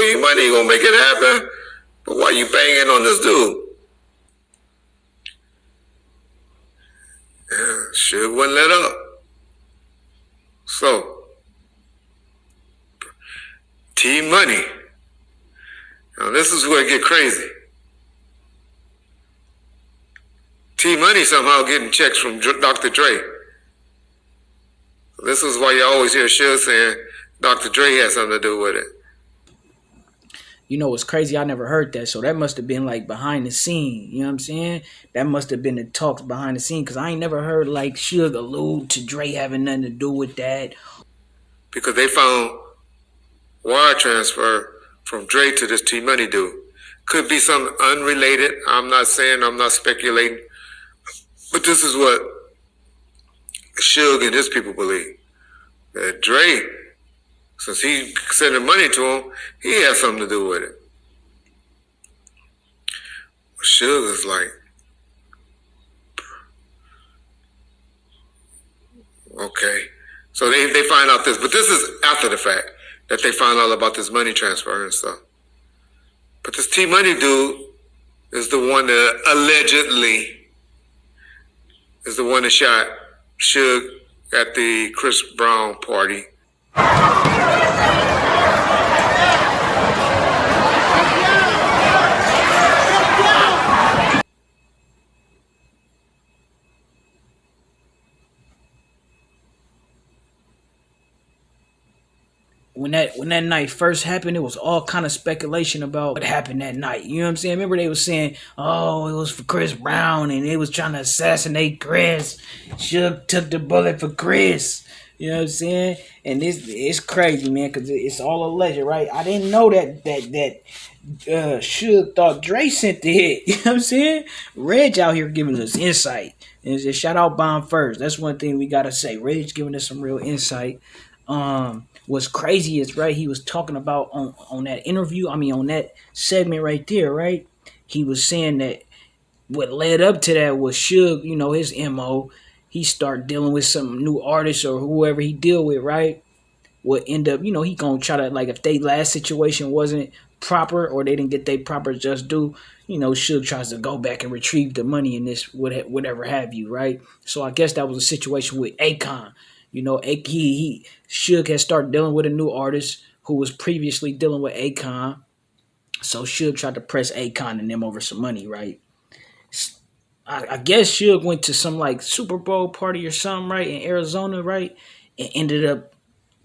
owe you money, you gonna make it happen. But why you banging on this dude? Yeah, Suge wouldn't let up. So, T-Money. Now this is where it get crazy. T-Money somehow getting checks from Dr. Dre. This is why you always hear Suge saying Dr. Dre had something to do with it. You know what's crazy? I never heard that. So that must have been like behind the scene. You know what I'm saying? That must have been the talks behind the scene. Because I ain't never heard like Suge allude to Dre having nothing to do with that. Because they found wire transfer from Dre to this T-Money dude. Could be something unrelated. I'm not saying, I'm not speculating. But this is what Suge and his people believe. That Dre, since he sending money to him, he has something to do with it. Suge is like, okay. So they find out this, but this is after the fact that they find out about this money transfer and stuff. But this T-Money dude is the one that allegedly is the one that shot Suge at the Chris Brown party. When that night first happened, it was all kind of speculation about what happened that night. You know what I'm saying? Remember they was saying, oh, it was for Chris Brown and they was trying to assassinate Chris. Suge took the bullet for Chris. You know what I'm saying? And it's crazy, man, because it's all alleged, right? I didn't know that Suge thought Dre sent the hit. You know what I'm saying? Reg out here giving us insight. And it's a shout out Bomb First. That's one thing we gotta say. Reg giving us some real insight. What's crazy is, right, he was talking about on that interview, on that segment right there, right? He was saying that what led up to that was Suge, his MO. He start dealing with some new artists or whoever he deal with, right? Would end up, he gonna try to, like, if they last situation wasn't proper or they didn't get their proper just due, Suge tries to go back and retrieve the money in this, whatever have you, right? So I guess that was a situation with Akon. Suge had started dealing with a new artist who was previously dealing with Akon. So Suge tried to press Akon and them over some money, right? I guess Suge went to some like Super Bowl party or something, right, in Arizona, right? And ended up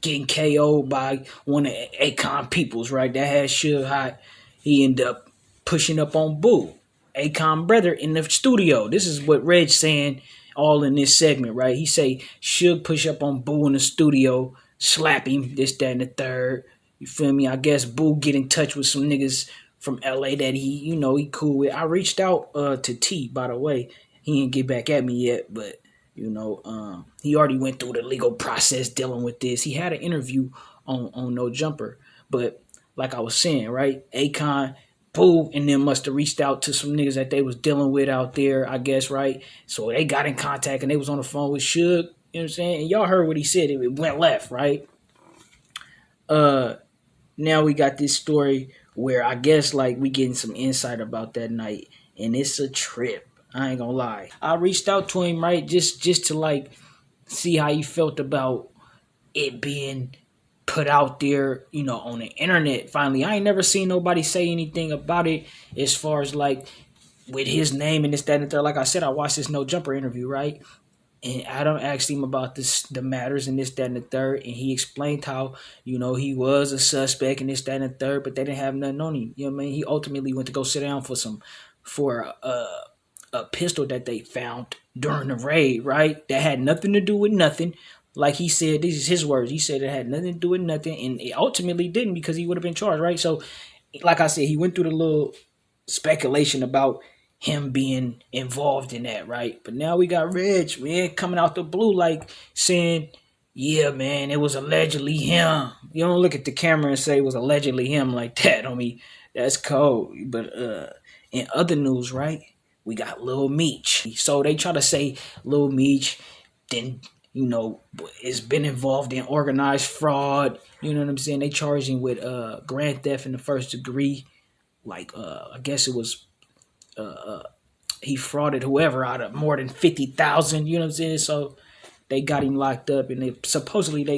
getting KO'd by one of Akon peoples, right? That had Suge hot. He ended up pushing up on Boo, Akon brother, in the studio. This is what Reg's saying all in this segment, right? He say Suge push up on Boo in the studio, slap him, this, that, and the third. You feel me? I guess Boo get in touch with some niggas from LA that he cool with. I reached out to T, by the way. He didn't get back at me yet, but he already went through the legal process dealing with this. He had an interview on No Jumper. But like I was saying, right? Akon, Boo, and them must have reached out to some niggas that they was dealing with out there, I guess, right? So they got in contact and they was on the phone with Suge, you know what I'm saying? And y'all heard what he said. It went left, right? Now we got this story where I guess like we getting some insight about that night, and it's a trip. I ain't gonna lie. I reached out to him, right, just to like see how he felt about it being put out there, on the internet. Finally, I ain't never seen nobody say anything about it as far as like with his name and this, that, and the third. Like I said, I watched this No Jumper interview, right? And Adam asked him about the matters and this, that, and the third. And he explained how, he was a suspect and this, that, and the third, but they didn't have nothing on him. You know what I mean? He ultimately went to go sit down for a pistol that they found during the raid, right? That had nothing to do with nothing. Like he said, these is his words. He said it had nothing to do with nothing. And it ultimately didn't, because he would have been charged, right? So, like I said, he went through the little speculation about him being involved in that, right? But now we got Reg, man, coming out the blue, like saying, yeah, man, it was allegedly him. You don't look at the camera and say it was allegedly him like that, homie. That's cold. But in other news, right, we got Lil Meech. So they try to say Lil Meech then it's been involved in organized fraud. You know what I'm saying? They charged him with grand theft in the first degree. Like I guess it was he frauded whoever out of more than 50,000. You know what I'm saying? So they got him locked up, and they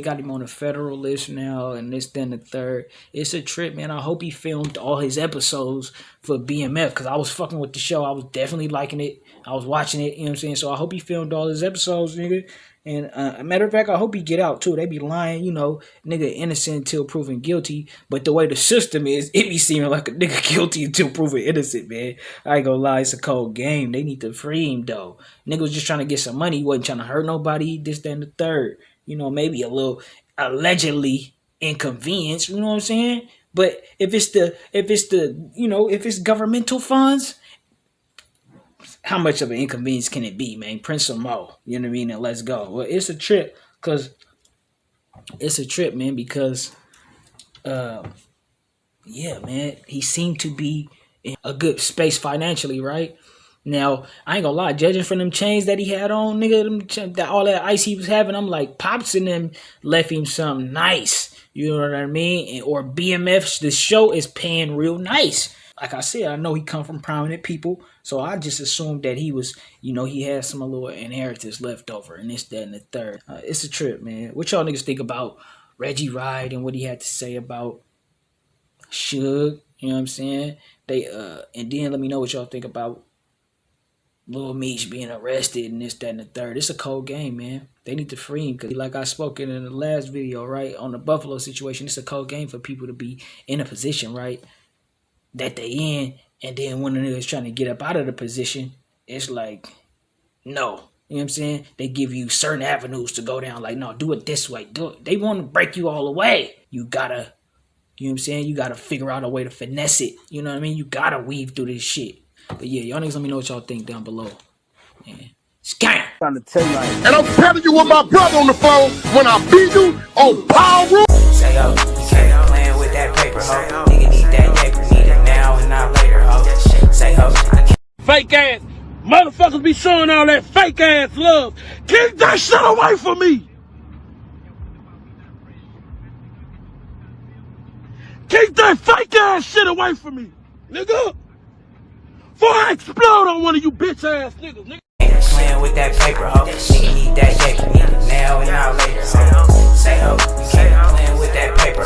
got him on a federal list now, and this, then the third. It's a trip, man. I hope he filmed all his episodes for BMF, because I was fucking with the show. I was definitely liking it. I was watching it, you know what I'm saying? So I hope he filmed all his episodes, nigga. And a matter of fact, I hope he get out too. They be lying, nigga innocent until proven guilty. But the way the system is, it be seeming like a nigga guilty until proven innocent, man. I ain't gonna lie, it's a cold game. They need to free him though. Nigga was just trying to get some money. He wasn't trying to hurt nobody. This, that, and the third. Maybe a little allegedly inconvenience. You know what I'm saying? But if it's governmental funds, how much of an inconvenience can it be, man? Print some more, you know what I mean? And let's go. Well, it's a trip, man, yeah, man, he seemed to be in a good space financially, right? Now, I ain't gonna lie, judging from them chains that he had on, nigga, all that ice he was having, I'm like, Pops and them left him something nice, you know what I mean? Or BMF, the show is paying real nice. Like I said, I know he come from prominent people, so I just assumed that he was, he had some little inheritance left over, and this, that, and the third. It's a trip, man. What y'all niggas think about Reggie Ride and what he had to say about Suge? You know what I'm saying? And then let me know what y'all think about Lil Meech being arrested and this, that, and the third. It's a cold game, man. They need to free him, because like I spoke in the last video, right, on the Buffalo situation, it's a cold game for people to be in a position, right, that they in, and then when the niggas trying to get up out of the position, it's like, no. You know what I'm saying? They give you certain avenues to go down, like, no, do it this way. Do it. They want to break you all the way. You gotta, you know what I'm saying? You gotta figure out a way to finesse it. You know what I mean? You gotta weave through this shit. But yeah, y'all niggas let me know what y'all think down below. Man. Scam! Trying to tell you, like, and I'm telling you with my brother on the phone when I beat you on Power Room. Say yo, you can't playing with that paper, ho. Nigga need that paper, need it now and not later, ho. Say ho. Fake ass motherfuckers be showing all that fake ass love. Keep that shit away from me. Keep that fake ass shit away from me, nigga. Before I explode on one of you bitch ass niggas, nigga. Playing with that paper, ho. Nigga need that paper, need it now and not later, ho. Say ho, you can't playing with that paper.